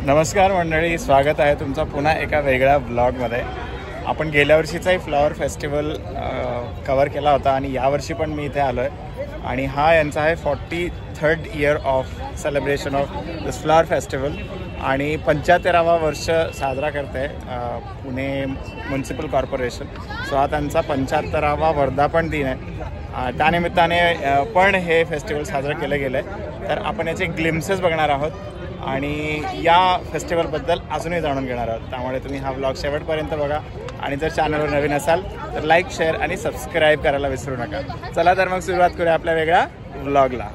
नमस्कार मंडळी, स्वागत आहे तुमचा पुन्हा एका वेगळ्या व्लॉगमध्ये। आपण गेल्या वर्षीचाही फ्लॉवर फेस्टिवल कव्हर केला होता आणि यावर्षी पण मी इथे आलो आहे आणि हा यांचा आहे 43rd year of celebration of this flower festival आणि 75वा वर्ष साजरा करते पुणे म्युनिसिपल कॉर्पोरेशन। सो हा त्यांचा 75वा वर्धापन दिन आहे। त्यानिमित्ताने पण हे फेस्टिवल साजरं केलं गेलं आहे। तर आपण याचे ग्लिम्सेस बघणार आहोत आणि या फेस्टिवलबद्दल अजूनही जाणून घेणार आहोत। त्यामुळे तुम्ही हा व्लॉग शेवटपर्यंत बघा आणि जर चॅनलवर नवीन असाल तर लाईक, शेअर आणि सबस्क्राईब करायला विसरू नका। चला तर मग सुरुवात करूया आपल्या वेगळ्या व्लॉगला।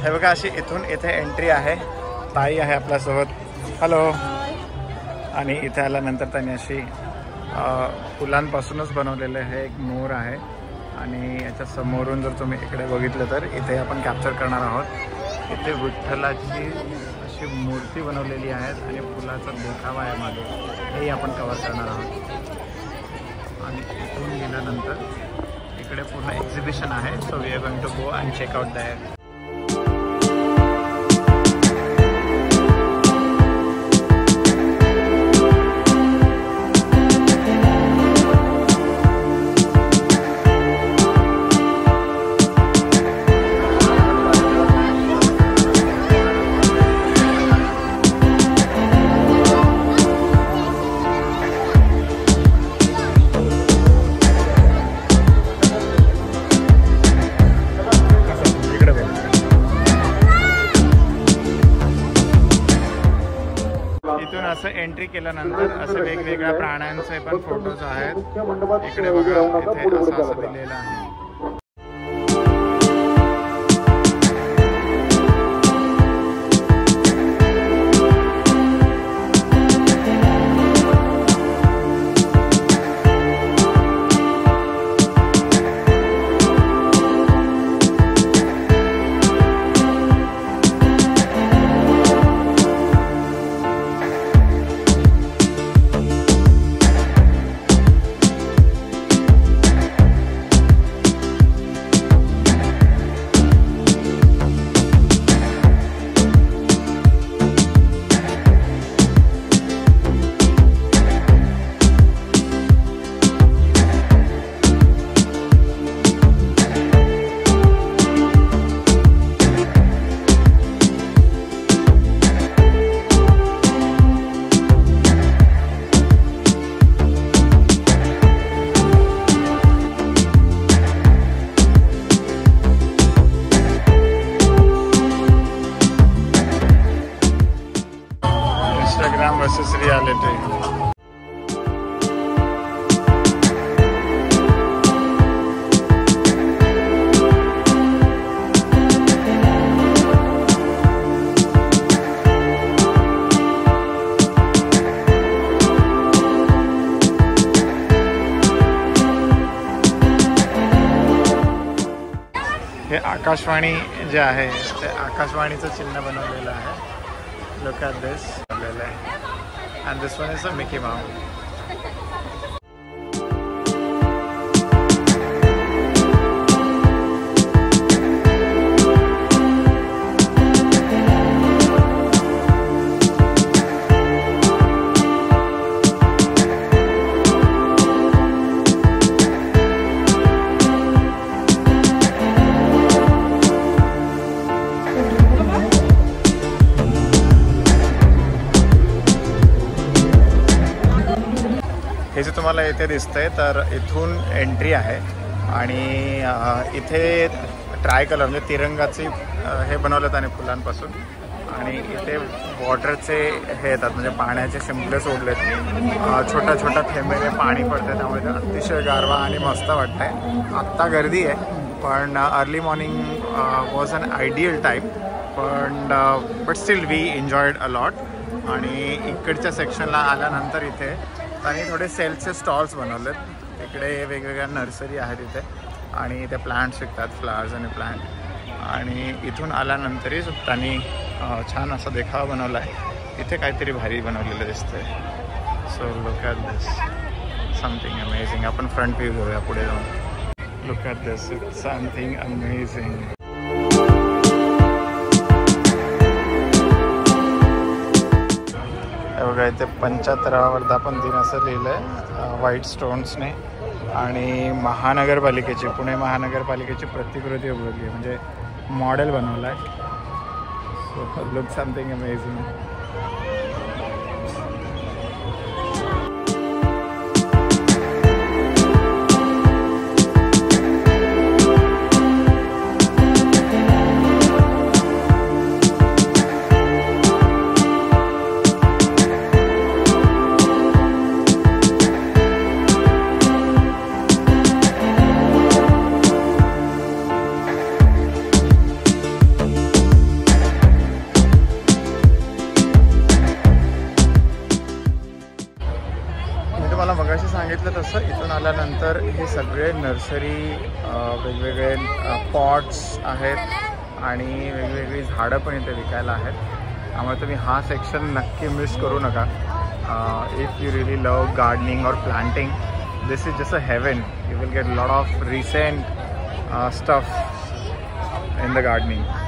हे बघा, अशी इथून इथे एंट्री आहे। ताई आहे आपल्यासोबत, हॅलो। आणि इथे आल्यानंतर त्यांनी अशी फुलांपासूनच बनवलेलं हे एक मोर आहे आणि याच्या समोरून जर तुम्ही इकडे बघितलं तर इथे आपण कॅप्चर करणार आहोत। इथे विठ्ठलाची अशी मूर्ती बनवलेली आहे आणि फुलाचा देखावा आहे मागे, हेही आपण कव्हर करणार आहोत। आणि इथून गेल्यानंतर इकडे पूर्ण एक्झिबिशन आहे। So we are going to go and check out there. इथून असं एंट्री केल्यानंतर असे वेगवेगळ्या प्राण्यांचे पण फोटोज आहेत। इकडे बघा, इथे असं दिलेलं आहे। Instagram versus reality. हे आकाशवाणी जे आहे ते आकाशवाणीचं चिन्ह बनवलेलं आहे। Look at this, and this one is a Mickey Mouse. हे जे तुम्हाला इथे दिसतंय तर इथून एंट्री आहे आणि इथे ट्राय कलर म्हणजे तिरंगाचे हे बनवलेत आणि फुलांपासून आणि इथे वॉटरचे हे येतात म्हणजे पाण्याचे शिंपले सोडलेत। छोट्या छोट्या थेंबेने पाणी पडतं, त्यामुळे ते अतिशय गारवा आणि मस्त वाटतंय। आत्ता गर्दी आहे पण early morning was an ideal time, but still we enjoyed a lot. आणि इकडच्या सेक्शनला आल्यानंतर इथे आणि थोडे सेल्सचे स्टॉल्स बनवलेत। इकडे वेगवेगळ्या नर्सरी आहेत इथे आणि इथे प्लांट्स विकतात, फ्लावर्स आणि प्लांट। आणि इथून आल्यानंतरही त्यांनी छान असा देखावा बनवला आहे। इथे काहीतरी भारी बनवलेलं दिसतंय। So look at this, something amazing. आपण फ्रंट व्ह्यू घेऊया पुढे जाऊन. Look at this, it's something amazing. बघा इथे 75वा वर्धापन दिन असं लिहिलं आहे व्हाईट स्टोन्सने. आणि महानगरपालिकेची, पुणे महानगरपालिकेची प्रतिकृती उभारली आहे, म्हणजे मॉडेल बनवलं आहे. So look something amazing. मला मगाशी सांगितलं तसं इथून आल्यानंतर हे सगळे नर्सरी, वेगवेगळे पॉट्स आहेत आणि वेगवेगळी झाडं पण इथे विकायला आहेत. त्यामुळे तुम्ही हा सेक्शन नक्की मिस करू नका. If you really love gardening और planting, this is just a heaven. You will get lot of recent stuff in the gardening.